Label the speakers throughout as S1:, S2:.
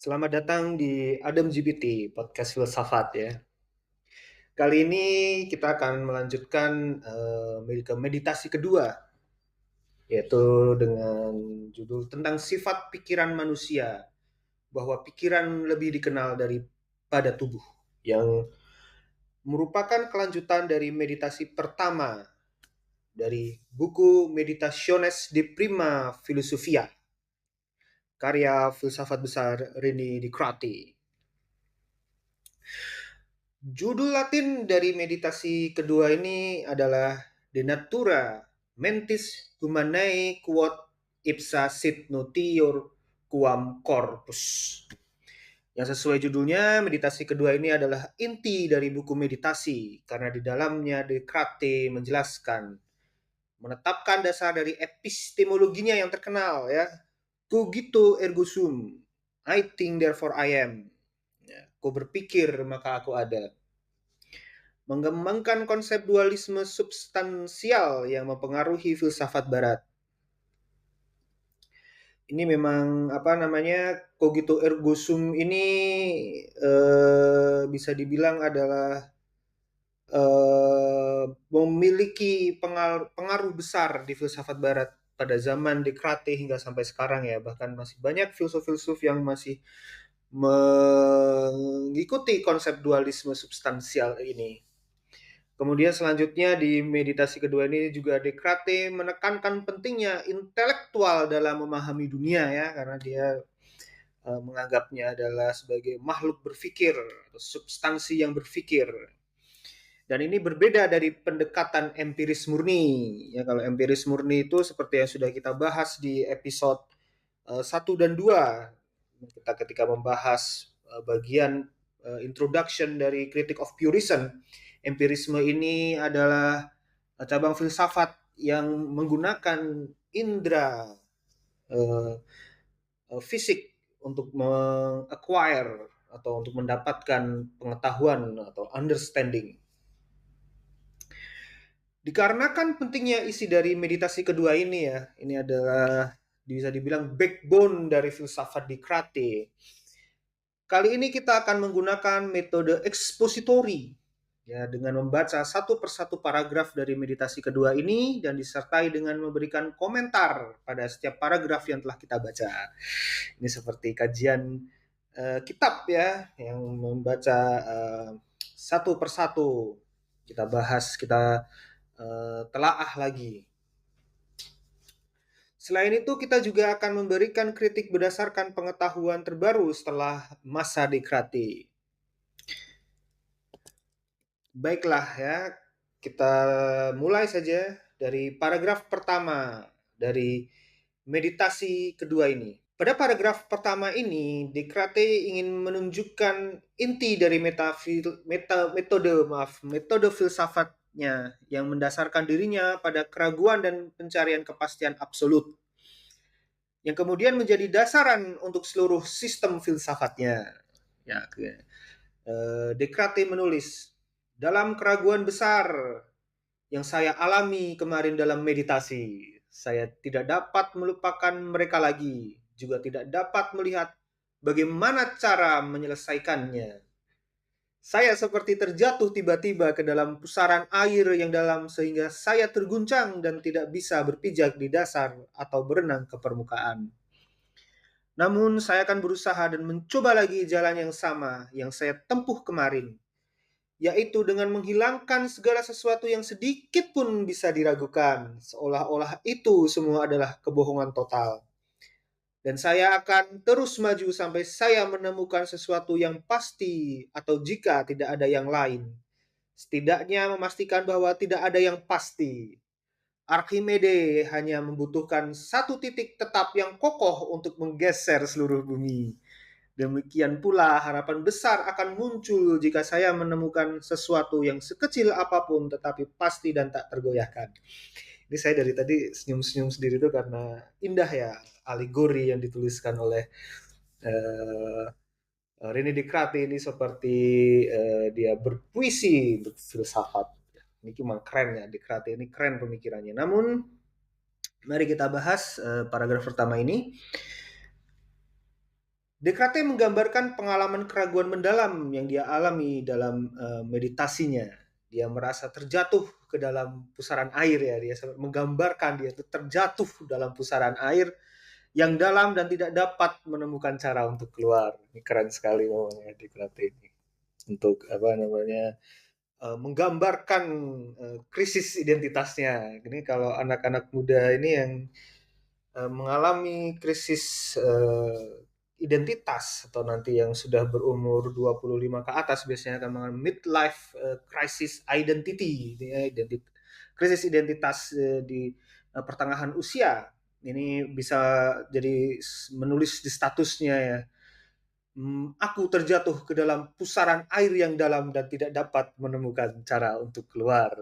S1: Selamat datang di Adem GPT, podcast filsafat ya. Kali ini kita akan melanjutkan ke meditasi kedua, yaitu dengan judul tentang sifat pikiran manusia, bahwa pikiran lebih dikenal daripada tubuh, yang merupakan kelanjutan dari meditasi pertama dari buku Meditationes de Prima Philosophia, karya filsafat besar René Descartes. Judul Latin dari meditasi kedua ini adalah De Natura Mentis Humanae Quod Ipsa Sit Notior Quam Corpus. Yang sesuai judulnya, meditasi kedua ini adalah inti dari buku meditasi, karena di dalamnya Descartes menjelaskan, menetapkan dasar dari epistemologinya yang terkenal ya, cogito ergo sum, I think therefore I am. Ya, aku berpikir maka aku ada. Mengembangkan konsep dualisme substansial yang mempengaruhi filsafat barat. Ini memang apa namanya, cogito ergo sum ini bisa dibilang adalah memiliki pengaruh besar di filsafat barat pada zaman Descartes hingga sampai sekarang ya. Bahkan masih banyak filsuf-filsuf yang masih mengikuti konsep dualisme substansial ini. Kemudian selanjutnya di meditasi kedua ini juga Descartes menekankan pentingnya intelektual dalam memahami dunia ya, karena dia menganggapnya adalah sebagai makhluk berpikir, substansi yang berpikir. Dan ini berbeda dari pendekatan empiris murni. Ya, kalau empiris murni itu seperti yang sudah kita bahas di episode 1 dan 2. Kita ketika membahas bagian introduction dari Critique of Purism. Empirisme ini adalah cabang filsafat yang menggunakan indera uh, fisik untuk meng-acquire atau untuk mendapatkan pengetahuan atau understanding. Dikarenakan pentingnya isi dari meditasi kedua ini ya, ini adalah bisa dibilang backbone dari filsafat Descartes. Kali ini kita akan menggunakan metode expository ya, dengan membaca satu persatu paragraf dari meditasi kedua ini dan disertai dengan memberikan komentar pada setiap paragraf yang telah kita baca. Ini seperti kajian kitab ya, yang membaca satu persatu kita bahas, kita telaah lagi. Selain itu, kita juga akan memberikan kritik berdasarkan pengetahuan terbaru setelah masa Descartes. Baiklah ya, kita mulai saja dari paragraf pertama dari meditasi kedua ini. Pada paragraf pertama ini, Descartes ingin menunjukkan inti dari metode filsafatnya yang mendasarkan dirinya pada keraguan dan pencarian kepastian absolut, yang kemudian menjadi dasaran untuk seluruh sistem filsafatnya. Ya, Descartes menulis, dalam keraguan besar yang saya alami kemarin dalam meditasi, saya tidak dapat melupakan mereka lagi, juga tidak dapat melihat bagaimana cara menyelesaikannya. Saya seperti terjatuh tiba-tiba ke dalam pusaran air yang dalam sehingga saya terguncang dan tidak bisa berpijak di dasar atau berenang ke permukaan. Namun saya akan berusaha dan mencoba lagi jalan yang sama yang saya tempuh kemarin, yaitu dengan menghilangkan segala sesuatu yang sedikit pun bisa diragukan, seolah-olah itu semua adalah kebohongan total. Dan saya akan terus maju sampai saya menemukan sesuatu yang pasti, atau jika tidak ada yang lain, setidaknya memastikan bahwa tidak ada yang pasti. Archimedes hanya membutuhkan satu titik tetap yang kokoh untuk menggeser seluruh bumi. Demikian pula harapan besar akan muncul jika saya menemukan sesuatu yang sekecil apapun tetapi pasti dan tak tergoyahkan. Ini saya dari tadi senyum-senyum sendiri tuh karena indah ya alegori yang dituliskan oleh uh, René Descartes ini, seperti dia berpuisi untuk filsafat. Ini cuma keren ya, Descartes ini keren pemikirannya. Namun mari kita bahas paragraf pertama ini. Descartes menggambarkan pengalaman keraguan mendalam yang dia alami dalam meditasinya. Dia merasa terjatuh ke dalam pusaran air ya. Dia menggambarkan dia itu terjatuh dalam pusaran air yang dalam dan tidak dapat menemukan cara untuk keluar. Ini keren sekali ngomongnya Descartes ini. Untuk apa namanya menggambarkan krisis identitasnya. Ini kalau anak-anak muda ini yang mengalami krisis identitas atau nanti yang sudah berumur 25 ke atas biasanya akan mengalami midlife crisis identity, krisis identitas di pertengahan usia. Ini bisa jadi menulis di statusnya ya. Aku terjatuh ke dalam pusaran air yang dalam dan tidak dapat menemukan cara untuk keluar.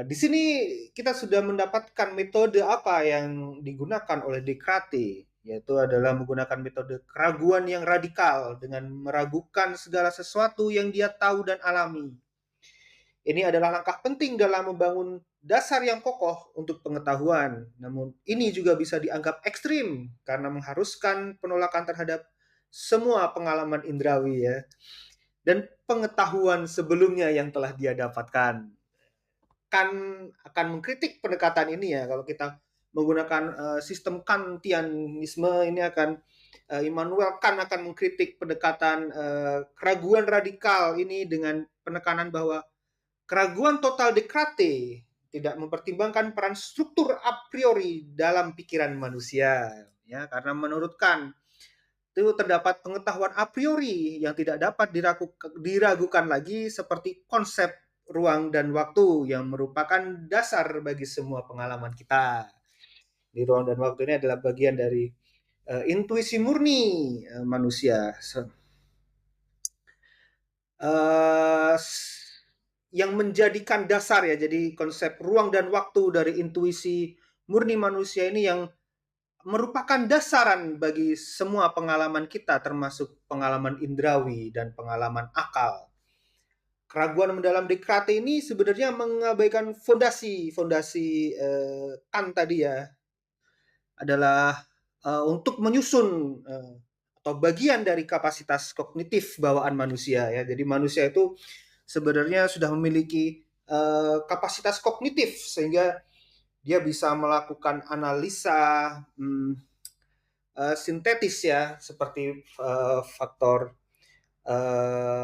S1: Di sini kita sudah mendapatkan metode apa yang digunakan oleh Descartes, yaitu adalah menggunakan metode keraguan yang radikal dengan meragukan segala sesuatu yang dia tahu dan alami. Ini adalah langkah penting dalam membangun dasar yang kokoh untuk pengetahuan. Namun ini juga bisa dianggap ekstrim karena mengharuskan penolakan terhadap semua pengalaman indrawi ya dan pengetahuan sebelumnya yang telah dia dapatkan. Akan mengkritik pendekatan ini ya kalau kita menggunakan sistem Kantianisme ini akan Immanuel Kant akan mengkritik pendekatan keraguan radikal ini dengan penekanan bahwa keraguan total Descartes tidak mempertimbangkan peran struktur a priori dalam pikiran manusia ya karena menurut Kant itu terdapat pengetahuan a priori yang tidak dapat diragukan lagi seperti konsep ruang dan waktu yang merupakan dasar bagi semua pengalaman kita. Di ruang dan waktu ini adalah bagian dari intuisi murni manusia. Uh, yang menjadikan dasar ya, jadi konsep ruang dan waktu dari intuisi murni manusia ini yang merupakan dasaran bagi semua pengalaman kita, termasuk pengalaman indrawi dan pengalaman akal. Keraguan mendalam Descartes ini sebenarnya mengabaikan fondasi Kant tadi ya, adalah untuk menyusun atau bagian dari kapasitas kognitif bawaan manusia ya. Jadi manusia itu sebenarnya sudah memiliki kapasitas kognitif sehingga dia bisa melakukan analisa sintetis ya, seperti faktor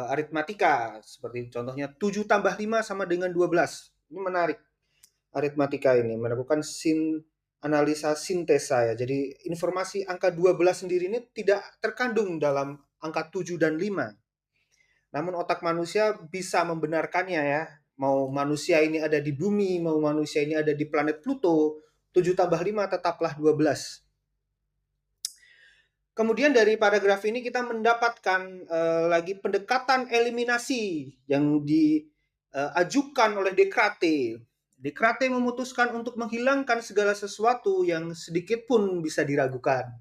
S1: aritmatika, seperti contohnya 7 tambah 5 sama dengan 12. Ini menarik. Aritmatika ini melakukan analisa sintesa ya. Jadi informasi angka 12 sendiri ini tidak terkandung dalam angka 7 dan 5. Namun otak manusia bisa membenarkannya ya. Mau manusia ini ada di bumi, mau manusia ini ada di planet Pluto, 7 tambah 5 tetaplah 12. Kemudian dari paragraf ini kita mendapatkan lagi pendekatan eliminasi yang diajukan oleh Descartes. Descartes memutuskan untuk menghilangkan segala sesuatu yang sedikit pun bisa diragukan.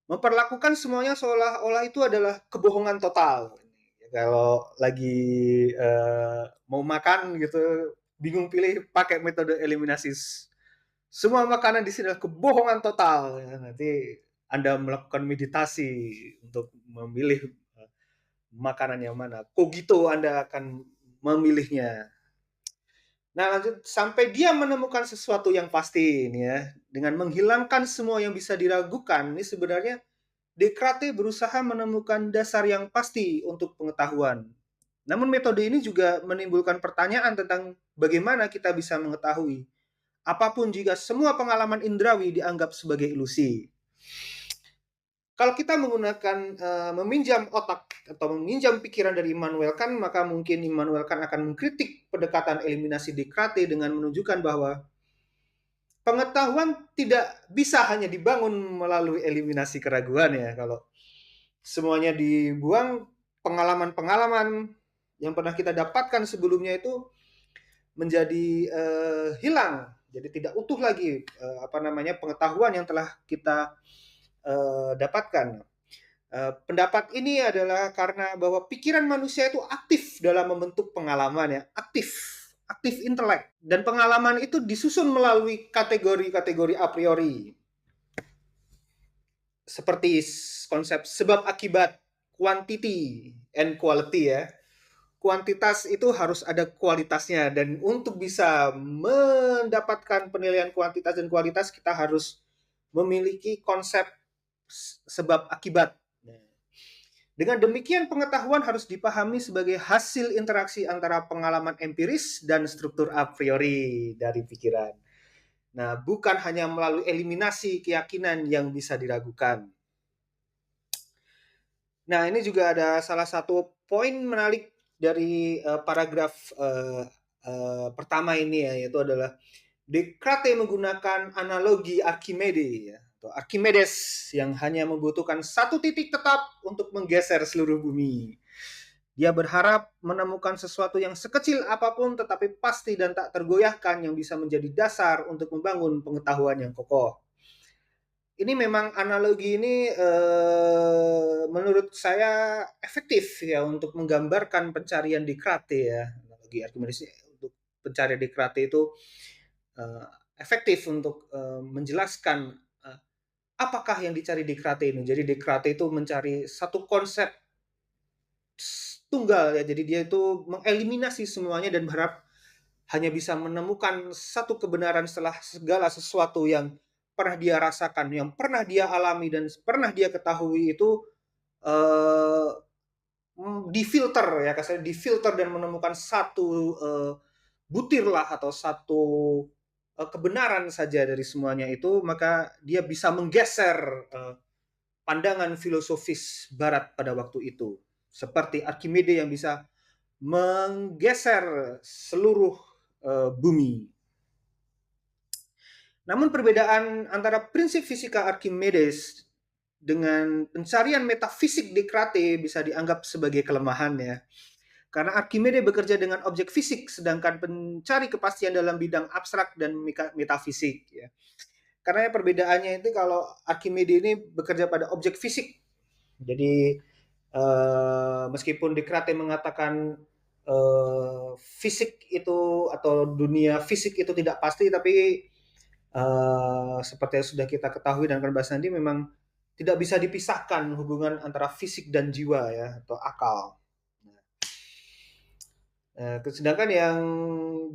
S1: Memperlakukan semuanya seolah-olah itu adalah kebohongan total. Kalau lagi mau makan gitu, bingung pilih, pakai metode eliminasi. Semua makanan di sini adalah kebohongan total. Nanti Anda melakukan meditasi untuk memilih makanan yang mana. Kogito Anda akan memilihnya. Nah, lanjut sampai dia menemukan sesuatu yang pasti ini ya, dengan menghilangkan semua yang bisa diragukan. Ini sebenarnya Descartes berusaha menemukan dasar yang pasti untuk pengetahuan. Namun metode ini juga menimbulkan pertanyaan tentang bagaimana kita bisa mengetahui apapun jika semua pengalaman indrawi dianggap sebagai ilusi. Kalau kita menggunakan meminjam otak atau meminjam pikiran dari Immanuel Kant, maka mungkin Immanuel Kant akan mengkritik pendekatan eliminasi Descartes dengan menunjukkan bahwa pengetahuan tidak bisa hanya dibangun melalui eliminasi keraguan ya. Kalau semuanya dibuang, pengalaman-pengalaman yang pernah kita dapatkan sebelumnya itu menjadi hilang, jadi tidak utuh lagi pengetahuan yang telah kita dapatkan. Pendapat ini adalah karena bahwa pikiran manusia itu aktif dalam membentuk pengalaman ya, aktif intelek, dan pengalaman itu disusun melalui kategori-kategori a priori. seperti konsep sebab akibat, quantity and quality ya. Kuantitas itu harus ada kualitasnya, dan untuk bisa mendapatkan penilaian kuantitas dan kualitas kita harus memiliki konsep sebab akibat. Dengan demikian pengetahuan harus dipahami sebagai hasil interaksi antara pengalaman empiris dan struktur a priori dari pikiran. Nah, bukan hanya melalui eliminasi keyakinan yang bisa diragukan. Nah, ini juga ada salah satu poin menarik dari paragraf pertama ini ya, yaitu adalah Descartes menggunakan analogi Archimedes ya, atau Archimedes yang hanya membutuhkan satu titik tetap untuk menggeser seluruh bumi. Dia berharap menemukan sesuatu yang sekecil apapun tetapi pasti dan tak tergoyahkan yang bisa menjadi dasar untuk membangun pengetahuan yang kokoh. Ini memang analogi ini menurut saya efektif ya untuk menggambarkan pencarian Descartes ya. Analogi Archimedes untuk pencarian Descartes itu efektif untuk menjelaskan apakah yang dicari Descartes ini. Jadi Descartes itu mencari satu konsep tunggal ya. Jadi dia itu mengeliminasi semuanya dan berharap hanya bisa menemukan satu kebenaran setelah segala sesuatu yang pernah dia rasakan, yang pernah dia alami dan pernah dia ketahui itu uh, difilter ya, kasarnya difilter dan menemukan satu butir lah atau satu kebenaran saja dari semuanya itu, maka dia bisa menggeser pandangan filosofis Barat pada waktu itu. Seperti Archimedes yang bisa menggeser seluruh bumi. Namun perbedaan antara prinsip fisika Archimedes dengan pencarian metafisik Descartes bisa dianggap sebagai kelemahan ya. Karena Archimedes bekerja dengan objek fisik, sedangkan pencari kepastian dalam bidang abstrak dan metafisik ya. Karena perbedaannya itu kalau Archimedes ini bekerja pada objek fisik. Jadi meskipun Descartes mengatakan fisik itu atau dunia fisik itu tidak pasti, tapi seperti yang sudah kita ketahui dan akan bahas nanti, memang tidak bisa dipisahkan hubungan antara fisik dan jiwa ya, atau akal. Sedangkan yang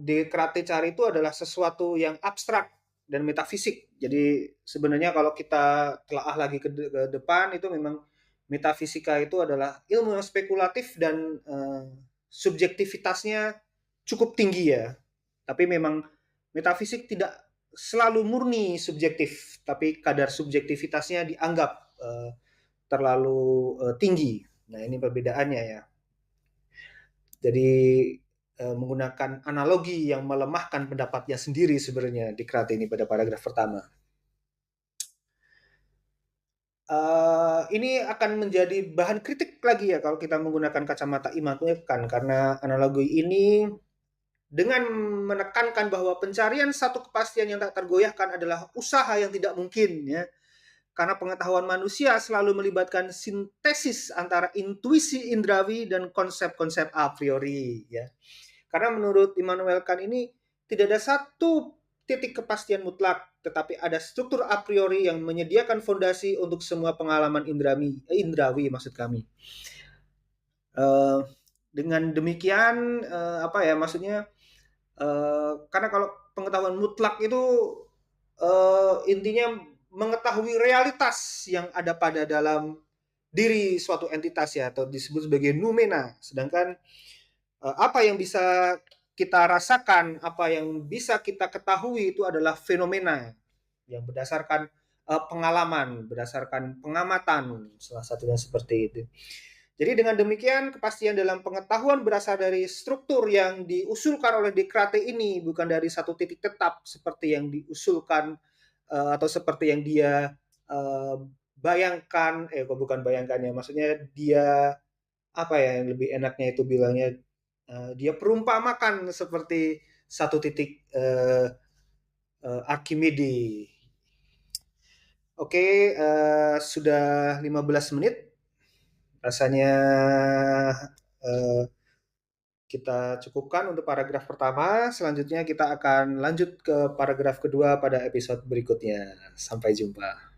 S1: Descartes cari itu adalah sesuatu yang abstrak dan metafisik. Jadi sebenarnya kalau kita telaah lagi ke depan, itu memang metafisika itu adalah ilmu yang spekulatif dan subjektivitasnya cukup tinggi ya. Tapi memang metafisik tidak selalu murni subjektif, tapi kadar subjektivitasnya dianggap terlalu tinggi. Nah, ini perbedaannya ya. Jadi menggunakan analogi yang melemahkan pendapatnya sendiri sebenarnya Descartes ini pada paragraf pertama. Ini akan menjadi bahan kritik lagi ya kalau kita menggunakan kacamata Immanuel Kant, karena analogi ini dengan menekankan bahwa pencarian satu kepastian yang tak tergoyahkan adalah usaha yang tidak mungkin ya. Karena pengetahuan manusia selalu melibatkan sintesis antara intuisi indrawi dan konsep-konsep a priori ya. Karena menurut Immanuel Kant ini tidak ada satu titik kepastian mutlak, tetapi ada struktur a priori yang menyediakan fondasi untuk semua pengalaman indrawi maksud kami. Dengan demikian apa ya maksudnya, karena kalau pengetahuan mutlak itu intinya mengetahui realitas yang ada pada dalam diri suatu entitas ya, atau disebut sebagai noumena. Sedangkan apa yang bisa kita rasakan, apa yang bisa kita ketahui itu adalah fenomena yang berdasarkan pengalaman, berdasarkan pengamatan, salah satunya seperti itu. Jadi dengan demikian kepastian dalam pengetahuan berasal dari struktur yang diusulkan oleh Descartes ini, bukan dari satu titik tetap seperti yang diusulkan atau seperti yang dia bayangkan, kok bukan bayangkan ya, maksudnya dia apa ya yang lebih enaknya itu bilangnya, dia perumpamakan seperti satu titik Archimedes. Oke, sudah 15 menit. Rasanya kita cukupkan untuk paragraf pertama. Selanjutnya kita akan lanjut ke paragraf kedua pada episode berikutnya. Sampai jumpa.